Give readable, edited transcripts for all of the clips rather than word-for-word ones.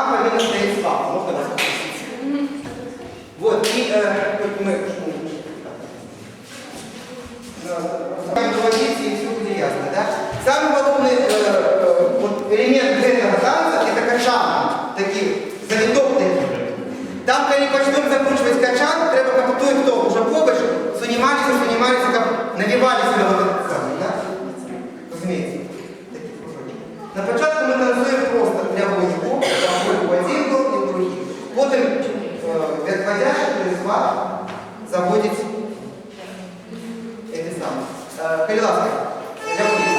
там повинна стоять слава. Можна вас попросить? Вот, и мы доводиться, и все будет ясно, да? Самый главный элемент этого танца – это качан, такие, завиток такие. Там, когда почнем закручивать качан, треба как той, кто уже побольше, занимались, как навивали себя в этот самый, да? Разумеется. На початку мы танцуем просто для воздуха, в один гол и в другие. Потом вверхводящий, то есть вас, заводит эти самые. Калиласка, для воздуха.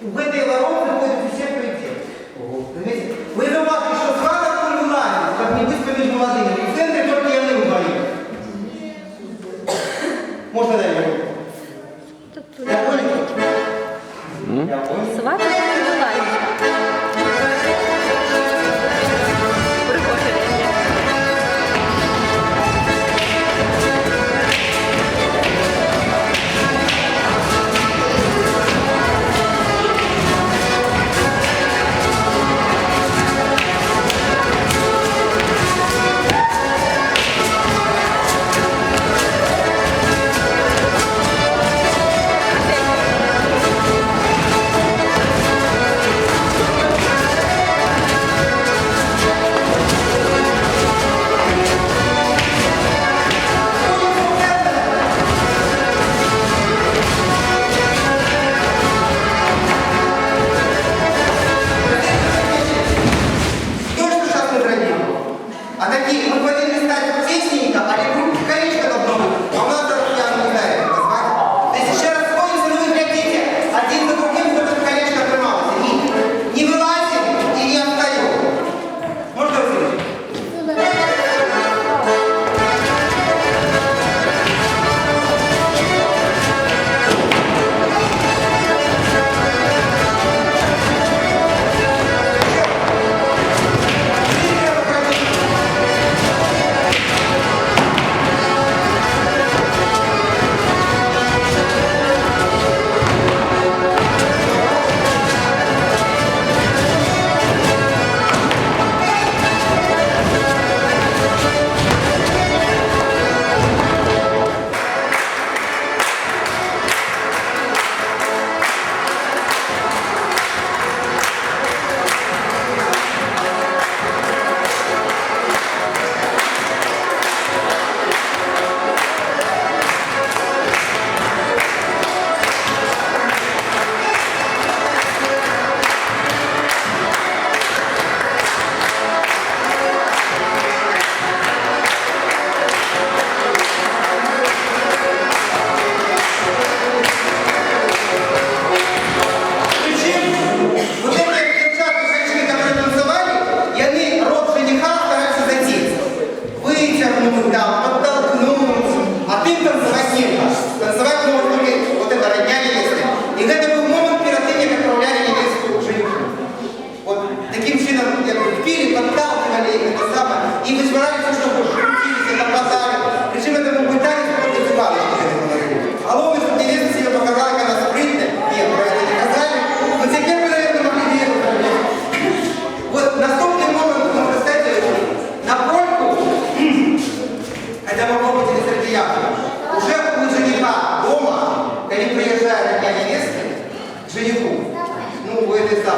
В этой воронке находятся все пределы. Вы думаете, что с вами не вылазит, как не быть поміж молодыми. И в центре только я не вдвоем. Можно дать руку? Я понял? Я понял. С вами не вылазит.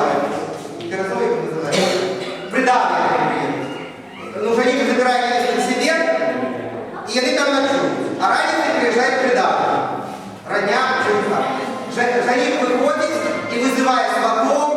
придавлюють. Пірозові називають. Придавлюють приємно. Ну, жених забирає їх к себе, і вони там ночують. А ранеці приїжджають придавлюють. Родня, жених виходить і визиває сватов,